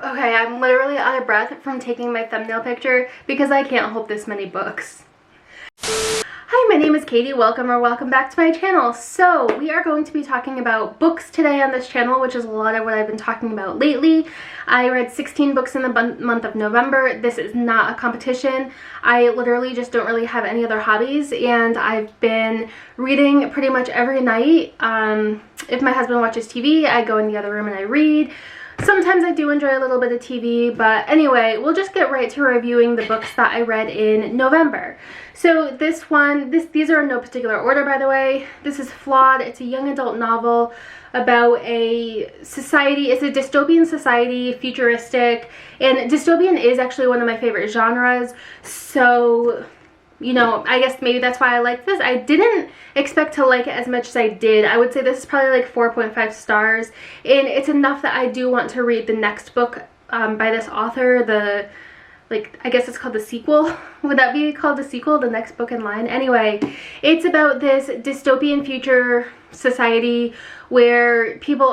Okay, I'm literally out of breath from taking my thumbnail picture because I can't hold this many books. Hi, my name is Katie. Welcome back to my channel. So we are going to be talking about books today on this channel, which is a lot of what I've been talking about lately. I read 16 books in the month of November. This is not a competition. I literally just don't really have any other hobbies, and I've been reading pretty much every night. If my husband watches TV, I go in the other room and I read. Sometimes I do enjoy a little bit of TV, but anyway, we'll just get right to reviewing the books that I read in November. So these are in no particular order, by the way. This is Flawed. It's a young adult novel about a society. It's a dystopian society, futuristic, and dystopian is actually one of my favorite genres. So, you know, I guess maybe that's why I like this. I didn't expect to like it as much as I did. I would say this is probably like 4.5 stars, and it's enough that I do want to read the next book by this author, I guess it's called the sequel. Would that be called the sequel? The next book in line? Anyway, it's about this dystopian future society where people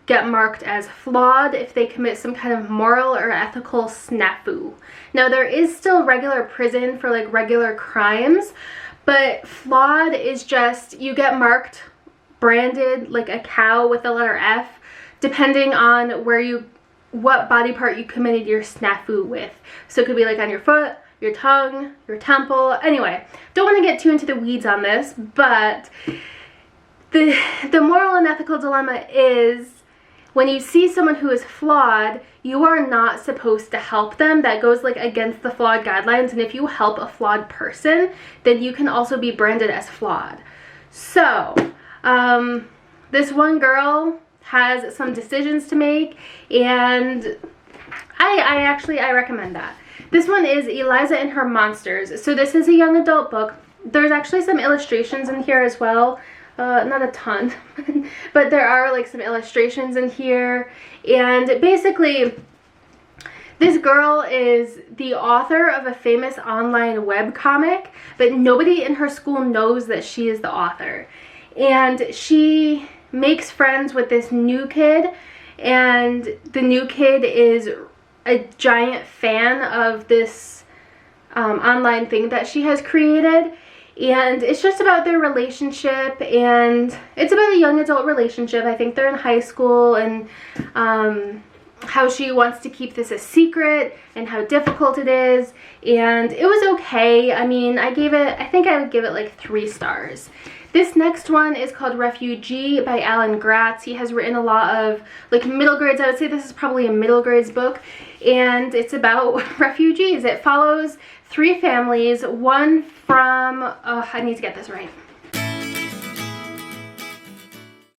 get marked as flawed if they commit some kind of moral or ethical snafu. Now, there is still regular prison for like regular crimes, but flawed is just, you get marked, branded like a cow with the letter F, depending on what body part you committed your snafu with. So it could be like on your foot, your tongue, your temple. Anyway, don't want to get too into the weeds on this, but the moral and ethical dilemma is when you see someone who is flawed, you are not supposed to help them. That goes like against the flawed guidelines, and if you help a flawed person, then you can also be branded as flawed. So, this one girl has some decisions to make, and I recommend that. This one is Eliza and Her Monsters. So this is a young adult book. There's actually some illustrations in here as well. Not a ton, but there are like some illustrations in here. And basically, this girl is the author of a famous online webcomic, but nobody in her school knows that she is the author. And she makes friends with this new kid, and the new kid is a giant fan of this online thing that she has created, and it's just about their relationship, and it's about a young adult relationship. I think they're in high school, and how she wants to keep this a secret and how difficult it is, and it was okay. I mean, I think I would give it like 3 stars. This next one is called Refugee by Alan Gratz. He has written a lot of like middle grades. I would say this is probably a middle grades book, and it's about refugees. It follows 3 families, one from, I need to get this right.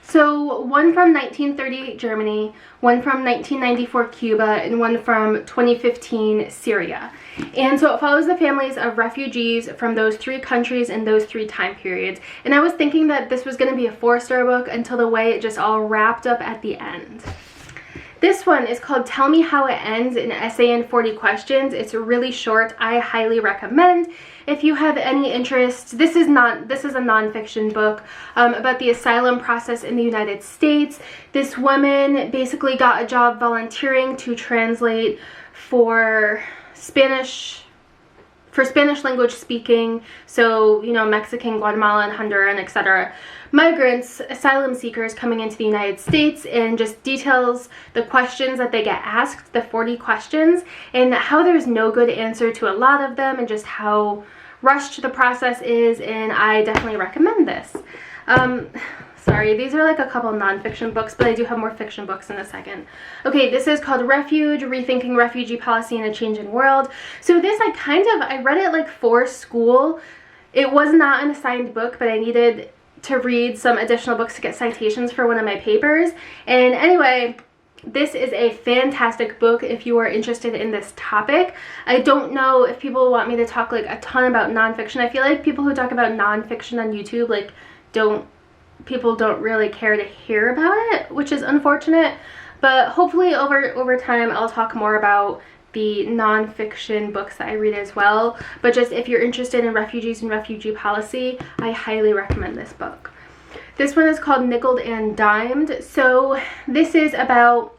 So one from 1938 Germany, one from 1994 Cuba, and one from 2015 Syria. And so it follows the families of refugees from those 3 countries in those 3 time periods. And I was thinking that this was going to be a 4-star book until the way it just all wrapped up at the end. This one is called Tell Me How It Ends, an essay in 40 questions. It's really short. I highly recommend. If you have any interest, this is a nonfiction book about the asylum process in the United States. This woman basically got a job volunteering to translate for Spanish language speaking, so, you know, Mexican, Guatemalan, Honduran, etc. migrants, asylum seekers coming into the United States, and just details the questions that they get asked, the 40 questions, and how there's no good answer to a lot of them, and just how rushed the process is, and I definitely recommend this. Sorry, these are like a couple nonfiction books, but I do have more fiction books in a second. Okay, this is called Refuge, Rethinking Refugee Policy in a Changing World. So this, I read it like for school. It was not an assigned book, but I needed to read some additional books to get citations for one of my papers. And anyway, this is a fantastic book if you are interested in this topic. I don't know if people want me to talk like a ton about nonfiction. I feel like people who talk about nonfiction on YouTube people don't really care to hear about it, which is unfortunate, but hopefully over time I'll talk more about the nonfiction books that I read as well. But just if you're interested in refugees and refugee policy, I highly recommend this book. This one is called Nickeled and Dimed. So this is about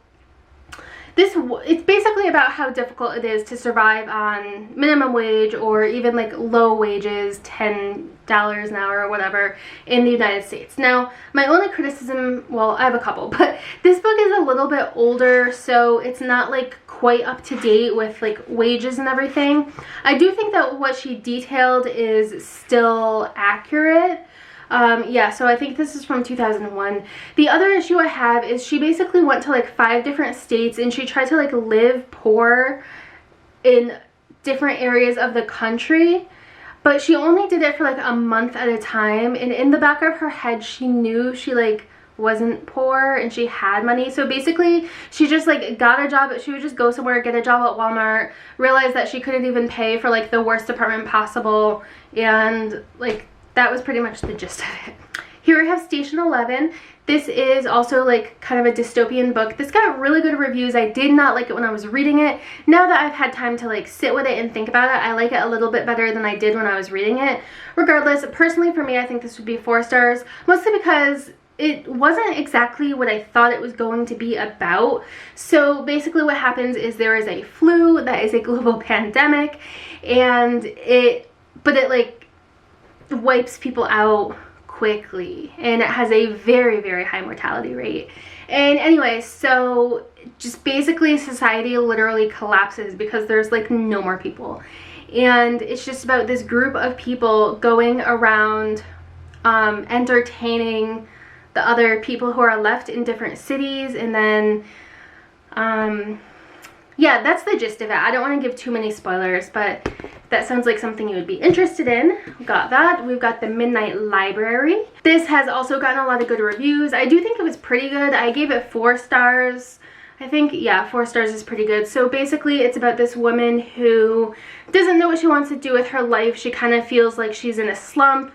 it's basically about how difficult it is to survive on minimum wage or even like low wages, $10 an hour or whatever, in the United States. Now, my only criticism, well, I have a couple, but this book is a little bit older, so it's not like quite up to date with like wages and everything. I do think that what she detailed is still accurate. Yeah, so I think this is from 2001. The other issue I have is she basically went to like 5 different states and she tried to like live poor in different areas of the country, but she only did it for like a month at a time, and in the back of her head she knew she like wasn't poor and she had money. So basically she just like got a job. She would just go somewhere, get a job at Walmart, realize that she couldn't even pay for like the worst apartment possible, and like that was pretty much the gist of it. Here we have Station 11. This is also like kind of a dystopian book. This got really good reviews. I did not like it when I was reading it. Now that I've had time to like sit with it and think about it, I like it a little bit better than I did when I was reading it. Regardless, personally for me, I think this would be 4 stars, mostly because it wasn't exactly what I thought it was going to be about. So basically what happens is there is a flu that is a global pandemic, and it like wipes people out quickly, and it has a very, very high mortality rate. And anyway, so just basically society literally collapses because there's like no more people, and it's just about this group of people going around entertaining the other people who are left in different cities. And then yeah, that's the gist of it. I don't want to give too many spoilers, but that sounds like something you would be interested in. Got that. We've got The Midnight Library. This has also gotten a lot of good reviews. I do think it was pretty good. I gave it 4 stars. I think, yeah, 4 stars is pretty good. So basically it's about this woman who doesn't know what she wants to do with her life. She kind of feels like she's in a slump.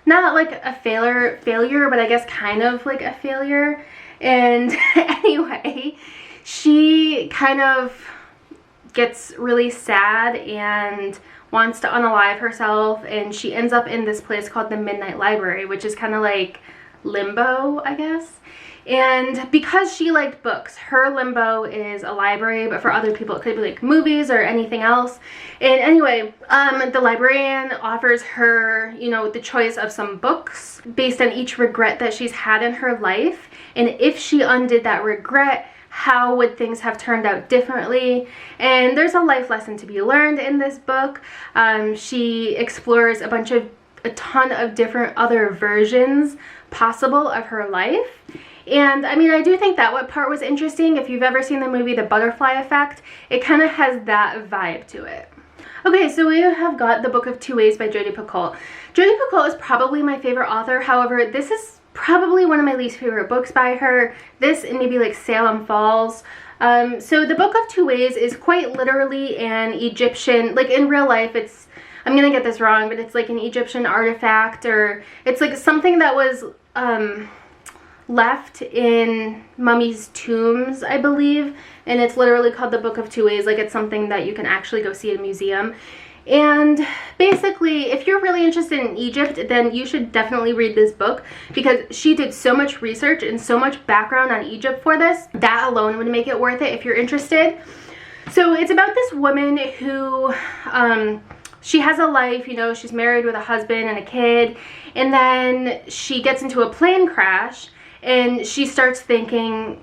Not like a failure, but I guess kind of like a failure. And anyway, she kind of gets really sad and wants to unalive herself, and she ends up in this place called the Midnight Library, which is kind of like limbo, I guess. And because she liked books, her limbo is a library, but for other people it could be like movies or anything else. And anyway, the librarian offers her, you know, the choice of some books based on each regret that she's had in her life, and if she undid that regret, how would things have turned out differently? And there's a life lesson to be learned in this book. She explores a ton of different other versions possible of her life. And I mean, I do think that what part was interesting. If you've ever seen the movie The Butterfly Effect, it kind of has that vibe to it. Okay, so we have got The Book of Two Ways by Jodi Picoult. Jodi Picoult is probably my favorite author. However, this is probably one of my least favorite books by her. This and maybe like Salem Falls. So The Book of Two Ways is quite literally an Egyptian, like in real life it's, I'm gonna get this wrong, but it's like an Egyptian artifact, or it's like something that was left in mummies' tombs, I believe, and it's literally called The Book of Two Ways. Like, it's something that you can actually go see at a museum. And basically, if you're really interested in Egypt, then you should definitely read this book, because she did so much research and so much background on Egypt for this. That alone would make it worth it if you're interested. So it's about this woman who she has a life, you know, she's married with a husband and a kid, and then she gets into a plane crash, and she starts thinking,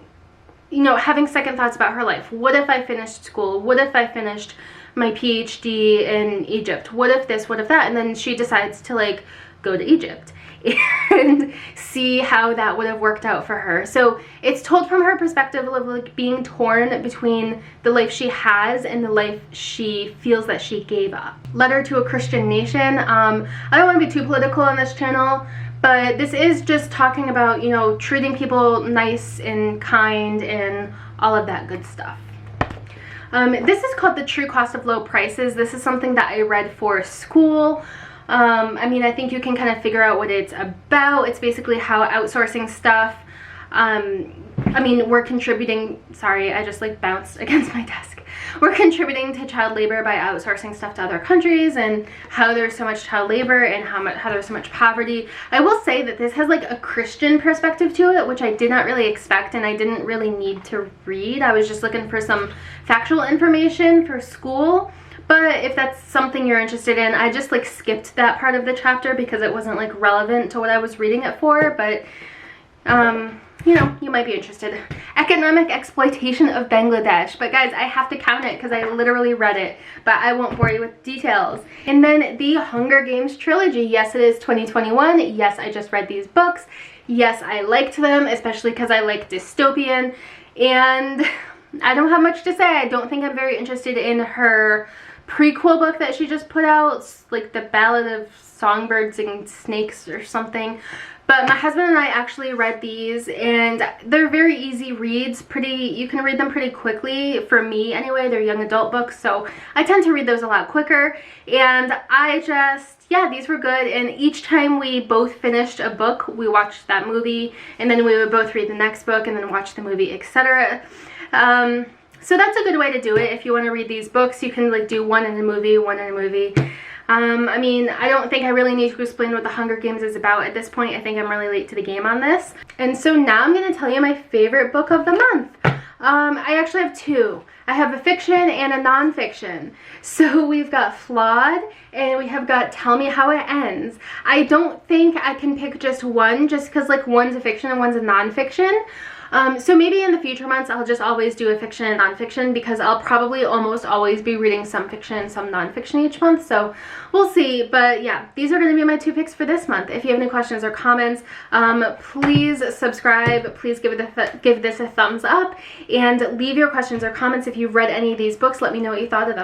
you know, having second thoughts about her life. What if I finished school? What if I finished my PhD in Egypt? What if this? What if that? And then she decides to like go to Egypt and see how that would have worked out for her. So it's told from her perspective of like being torn between the life she has and the life she feels that she gave up. Letter to a Christian Nation. I don't want to be too political on this channel, but this is just talking about, you know, treating people nice and kind and all of that good stuff. This is called The True Cost of Low Prices. This is something that I read for school. I mean, I think you can kind of figure out what it's about. It's basically how outsourcing stuff I mean, we're contributing, sorry, I just like bounced against my desk. We're contributing to child labor by outsourcing stuff to other countries, and how there's so much child labor and how there's so much poverty. I will say that this has like a Christian perspective to it, which I did not really expect and I didn't really need to read. I was just looking for some factual information for school. But if that's something you're interested in, I just like skipped that part of the chapter because it wasn't like relevant to what I was reading it for. But you know, you might be interested. Economic exploitation of Bangladesh. But guys, I have to count it because I literally read it, but I won't bore you with details. And then the Hunger Games trilogy. Yes, it is 2021. Yes, I just read these books. Yes, I liked them, especially because I like dystopian. And I don't have much to say. I don't think I'm very interested in her prequel book that she just put out, like the Ballad of Songbirds and Snakes or something. But my husband and I actually read these, and they're very easy reads. You can read them pretty quickly. For me anyway, they're young adult books, so I tend to read those a lot quicker. And yeah, these were good. And each time we both finished a book, we watched that movie, and then we would both read the next book and then watch the movie, etc. So that's a good way to do it. If you want to read these books, you can like do one in a movie, one in a movie. I mean, I don't think I really need to explain what the Hunger Games is about at this point. I think I'm really late to the game on this. And so now I'm going to tell you my favorite book of the month. I actually have two. I have a fiction and a nonfiction. So we've got Flawed and we have got Tell Me How It Ends. I don't think I can pick just one, just because like one's a fiction and one's a nonfiction. So maybe in the future months I'll just always do a fiction and nonfiction, because I'll probably almost always be reading some fiction and some nonfiction each month, so we'll see. But yeah, these are going to be my two picks for this month. If you have any questions or comments, please subscribe, please give this a thumbs up, and leave your questions or comments. If you've read any of these books, let me know what you thought of them.